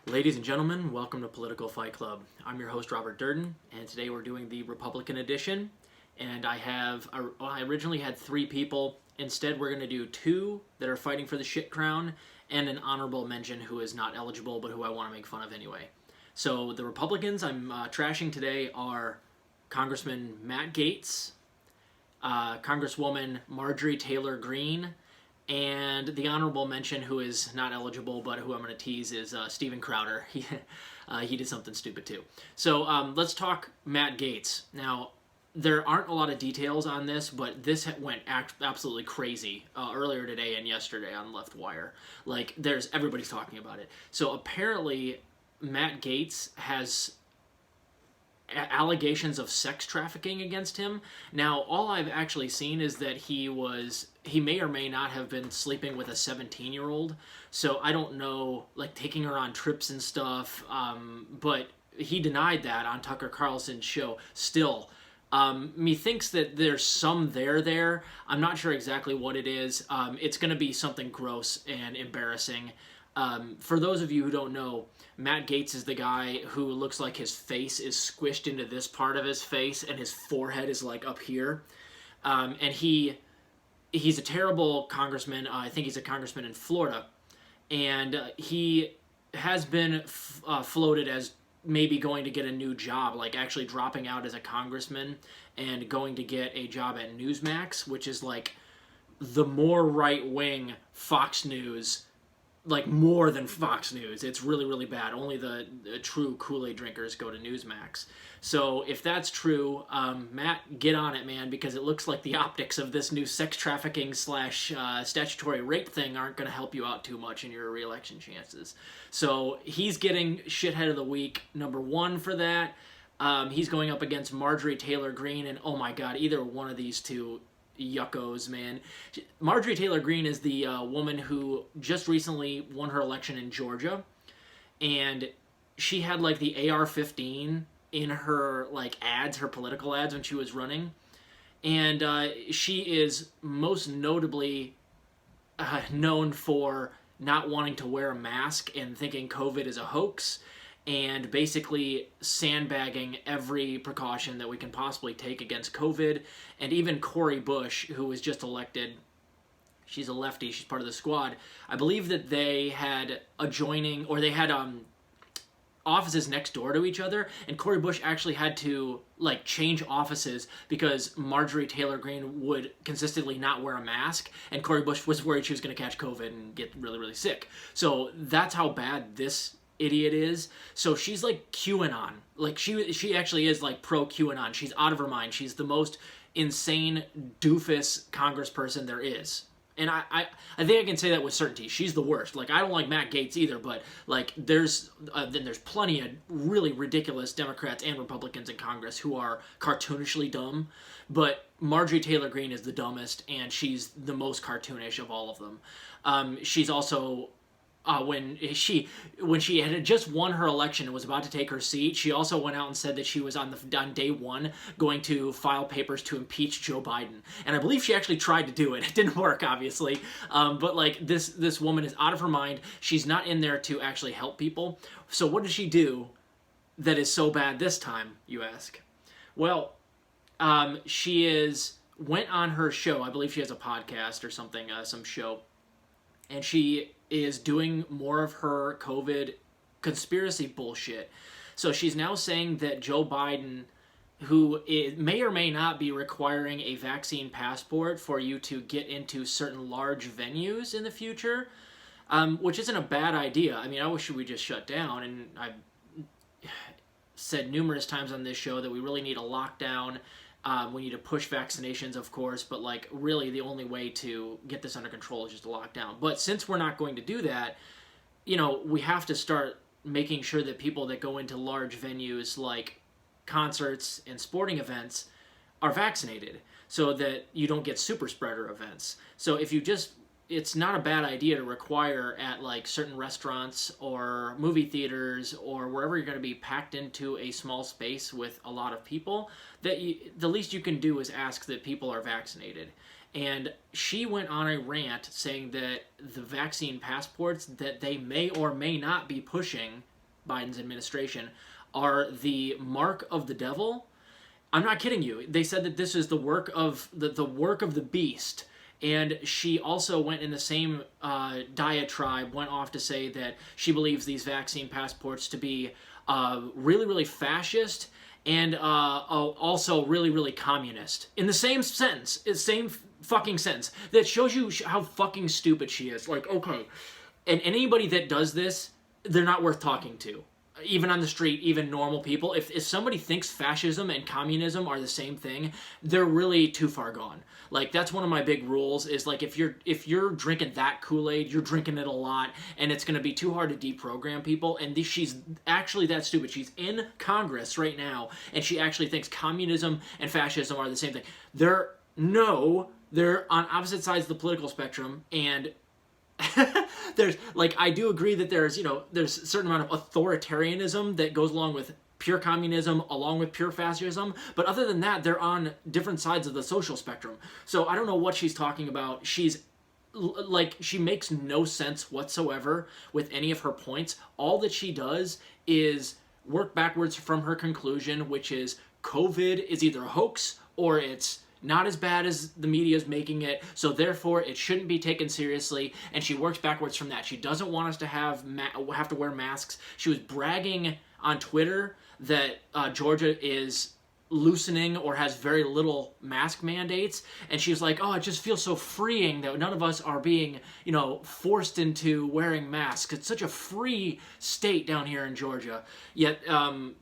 Ladies and gentlemen, welcome to Political Fight Club. I'm your host, Robert Durden, and today we're doing the Republican edition. And I originally had 3 people. Instead, we're going to do 2 that are fighting for the shit crown, and an honorable mention who is not eligible, but who I want to make fun of anyway. So the Republicans I'm trashing today are Congressman Matt Gaetz, Congresswoman Marjorie Taylor Greene, and the honorable mention, who is not eligible, but who I'm going to tease, is Steven Crowder. He did something stupid too. So let's talk Matt Gaetz. Now, there aren't a lot of details on this, but this went absolutely crazy earlier today and yesterday on Left Wire. Like, everybody's talking about it. So apparently, Matt Gaetz has allegations of sex trafficking against him. Now, all I've actually seen is that he may or may not have been sleeping with a 17-year-old. So I don't know, like, taking her on trips and stuff. But he denied that on Tucker Carlson's show. Still, methinks that there's some there. I'm not sure exactly what it is. It's going to be something gross and embarrassing. For those of you who don't know, Matt Gaetz is the guy who looks like his face is squished into this part of his face and his forehead is like up here. And he's a terrible congressman. I think he's a congressman in Florida. And he has been floated as maybe going to get a new job, like actually dropping out as a congressman and going to get a job at Newsmax, which is like the more right-wing Fox News, like more than Fox News. It's really, really bad. Only the true Kool-Aid drinkers go to Newsmax. So if that's true, Matt, get on it, man, because it looks like the optics of this new sex trafficking / statutory rape thing aren't going to help you out too much in your re-election chances. So he's getting shithead of the week #1 for that. He's going up against Marjorie Taylor Greene, and oh my god, either one of these two yuckos, man. Marjorie Taylor Greene is the woman who just recently won her election in Georgia, and she had like the AR-15 in her like ads, her political ads when she was running, and she is most notably known for not wanting to wear a mask and thinking COVID is a hoax, and basically sandbagging every precaution that we can possibly take against COVID. And even Cori Bush, who was just elected, she's a lefty, she's part of the squad. I believe that they had offices next door to each other, and Cori Bush actually had to like change offices because Marjorie Taylor Greene would consistently not wear a mask, and Cori Bush was worried she was going to catch COVID and get really, really sick. So that's how bad this idiot is. So she's like QAnon. Like she actually is like pro QAnon. She's out of her mind. She's the most insane doofus congressperson there is. And I think I can say that with certainty. She's the worst. Like, I don't like Matt Gaetz either, but like there's plenty of really ridiculous Democrats and Republicans in Congress who are cartoonishly dumb, but Marjorie Taylor Greene is the dumbest, and she's the most cartoonish of all of them. She's also when she had just won her election and was about to take her seat, she also went out and said that she was on day 1 going to file papers to impeach Joe Biden. And I believe she actually tried to do it. It didn't work, obviously. But like this woman is out of her mind. She's not in there to actually help people. So what does she do that is so bad this time, you ask? Well, she went on her show. I believe she has a podcast or something, some show, and she is doing more of her COVID conspiracy bullshit. So she's now saying that Joe Biden, who may or may not be requiring a vaccine passport for you to get into certain large venues in the future, which isn't a bad idea. I mean, I wish we just shut down, and I've said numerous times on this show that we really need a lockdown. We need to push vaccinations, of course, but like really the only way to get this under control is just to lock down. But since we're not going to do that, we have to start making sure that people that go into large venues like concerts and sporting events are vaccinated so that you don't get super spreader events. So it's not a bad idea to require at like certain restaurants or movie theaters or wherever you're going to be packed into a small space with a lot of people, that the least you can do is ask that people are vaccinated. And she went on a rant saying that the vaccine passports that they may or may not be pushing Biden's administration are the mark of the devil. I'm not kidding you. They said that this is the work of the work of the beast. And she also went in the same diatribe, went off to say that she believes these vaccine passports to be really, really fascist and also really, really communist. In the same sentence, same fucking sentence. That shows you how fucking stupid she is. Like, okay. And anybody that does this, they're not worth talking to. Even on the street, even normal people. If somebody thinks fascism and communism are the same thing, they're really too far gone. Like, that's one of my big rules, is like, if you're drinking that Kool-Aid, you're drinking it a lot, and it's going to be too hard to deprogram people. And she's actually that stupid. She's in Congress right now, and she actually thinks communism and fascism are the same thing. They're on opposite sides of the political spectrum, and there's, like, I do agree that there's a certain amount of authoritarianism that goes along with pure communism, along with pure fascism, but other than that, they're on different sides of the social spectrum. So I don't know what she's talking about. She makes no sense whatsoever with any of her points. All that she does is work backwards from her conclusion, which is COVID is either a hoax or it's not as bad as the media is making it, so therefore it shouldn't be taken seriously, and she works backwards from that. She doesn't want us to have to wear masks. She was bragging on Twitter that Georgia is loosening or has very little mask mandates, and she was like, oh, it just feels so freeing that none of us are being, forced into wearing masks. It's such a free state down here in Georgia. Yet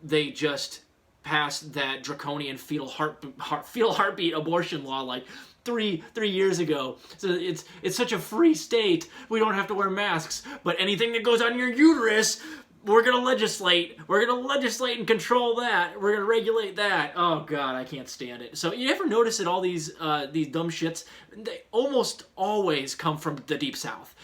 they just passed that draconian fetal heartbeat abortion law like three years ago. So it's such a free state, we don't have to wear masks. But anything that goes on your uterus, we're gonna legislate. We're gonna legislate and control that. We're gonna regulate that. Oh God, I can't stand it. So you ever notice that all these dumb shits, they almost always come from the Deep South.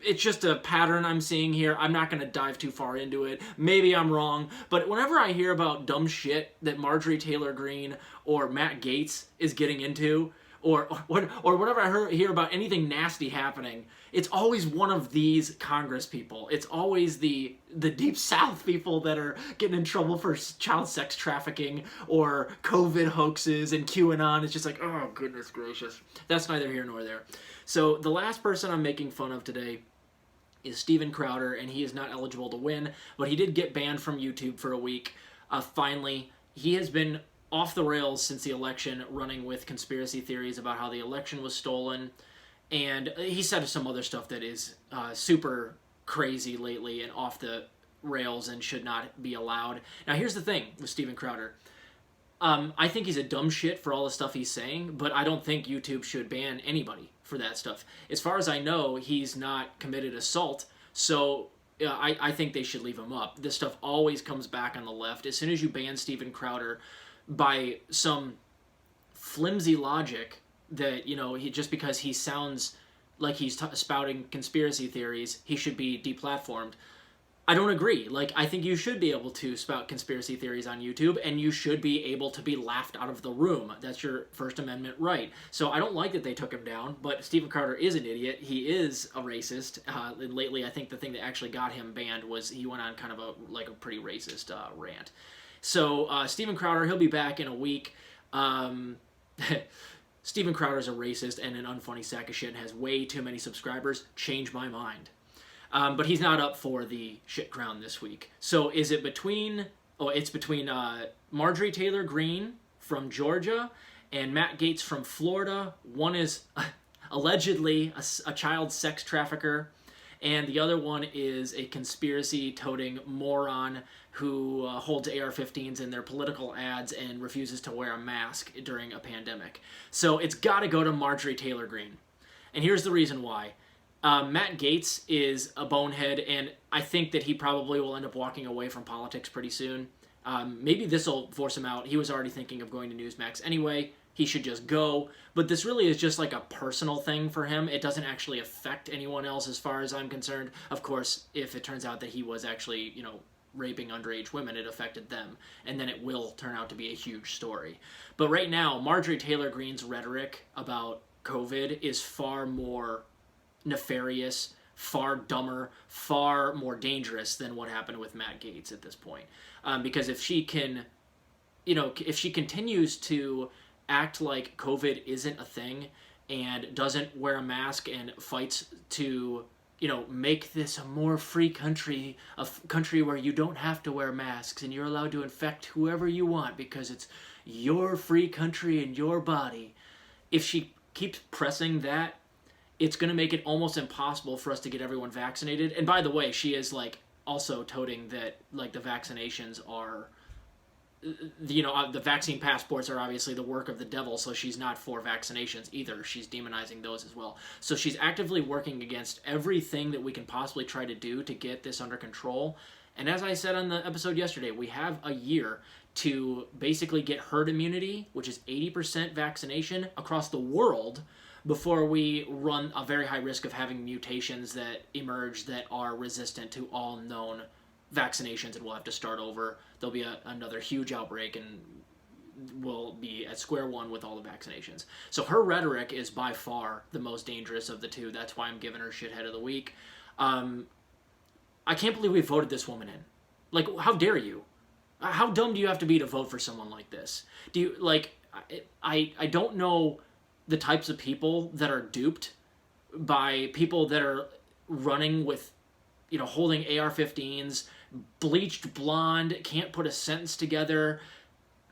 It's just a pattern I'm seeing here. I'm not gonna dive too far into it. Maybe I'm wrong, but whenever I hear about dumb shit that Marjorie Taylor Greene or Matt Gaetz is getting into, or whenever I hear about anything nasty happening, it's always one of these Congress people. It's always the Deep South people that are getting in trouble for child sex trafficking or COVID hoaxes and QAnon. It's just like, oh, goodness gracious. That's neither here nor there. So the last person I'm making fun of today is Steven Crowder, and he is not eligible to win, but he did get banned from YouTube for a week. Finally, he has been off the rails since the election, running with conspiracy theories about how the election was stolen. And he said some other stuff that is super crazy lately and off the rails and should not be allowed. Now, here's the thing with Steven Crowder. I think he's a dumb shit for all the stuff he's saying, but I don't think YouTube should ban anybody for that stuff. As far as I know, he's not committed assault, so I think they should leave him up. This stuff always comes back on the left. As soon as you ban Steven Crowder by some flimsy logic that, just because he sounds like he's spouting conspiracy theories, he should be deplatformed. I don't agree. Like, I think you should be able to spout conspiracy theories on YouTube, and you should be able to be laughed out of the room. That's your First Amendment right. So I don't like that they took him down, but Steven Crowder is an idiot. He is a racist. And lately, I think the thing that actually got him banned was he went on kind of a pretty racist rant. So Steven Crowder, he'll be back in a week. Steven Crowder's a racist and an unfunny sack of shit and has way too many subscribers. Change my mind. But he's not up for the shit crown this week. So is it between... Oh, it's between Marjorie Taylor Greene from Georgia and Matt Gaetz from Florida. One is allegedly a child sex trafficker, and the other one is a conspiracy-toting moron who holds AR-15s in their political ads and refuses to wear a mask during a pandemic. So it's got to go to Marjorie Taylor Greene. And here's the reason why. Matt Gaetz is a bonehead, and I think that he probably will end up walking away from politics pretty soon. Maybe this will force him out. He was already thinking of going to Newsmax anyway. He should just go. But this really is just like a personal thing for him. It doesn't actually affect anyone else as far as I'm concerned. Of course, if it turns out that he was actually, raping underage women, it affected them. And then it will turn out to be a huge story. But right now, Marjorie Taylor Greene's rhetoric about COVID is far more nefarious, far dumber, far more dangerous than what happened with Matt Gaetz at this point. Because if she can, if she continues to act like COVID isn't a thing and doesn't wear a mask and fights to, make this a more free country, country where you don't have to wear masks and you're allowed to infect whoever you want because it's your free country and your body. If she keeps pressing that, it's going to make it almost impossible for us to get everyone vaccinated. And by the way, she is also toting that the vaccinations are, the vaccine passports are obviously the work of the devil, so she's not for vaccinations either. She's demonizing those as well. So she's actively working against everything that we can possibly try to do to get this under control. And as I said on the episode yesterday, we have a year to basically get herd immunity, which is 80% vaccination across the world, before we run a very high risk of having mutations that emerge that are resistant to all known vaccinations, and we'll have to start over. There'll be another huge outbreak, and we'll be at square one with all the vaccinations. So her rhetoric is by far the most dangerous of the two. That's why I'm giving her shithead of the week. I can't believe we voted this woman in. How dare you? How dumb do you have to be to vote for someone like this? Do you, I don't know the types of people that are duped by people that are running with, holding AR-15s, bleached blonde, can't put a sentence together,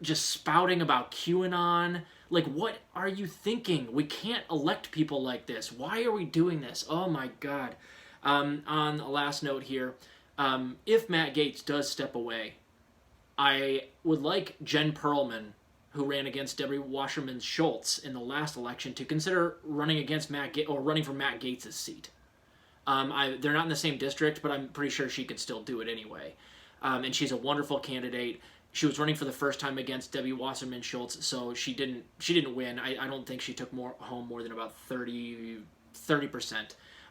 just spouting about QAnon. What are you thinking? We can't elect people like this. Why are we doing this? Oh my God. On a last note here, if Matt Gaetz does step away, I would like Jen Perlman, who ran against Debbie Wasserman Schultz in the last election, to consider running against running for Matt Gaetz' seat. They're not in the same district, but I'm pretty sure she could still do it anyway. And she's a wonderful candidate. She was running for the first time against Debbie Wasserman Schultz, so she didn't win. I don't think she took home more than about 30%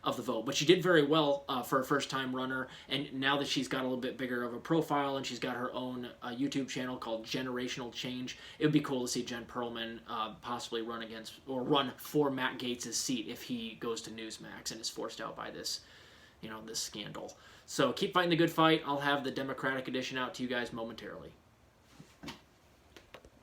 of the vote, but she did very well for a first-time runner. And now that she's got a little bit bigger of a profile and she's got her own YouTube channel called Generational Change, it would be cool to see Jen Perlman possibly run for Matt Gaetz' seat if he goes to Newsmax and is forced out by this, this scandal. So keep fighting the good fight. I'll have the Democratic edition out to you guys momentarily.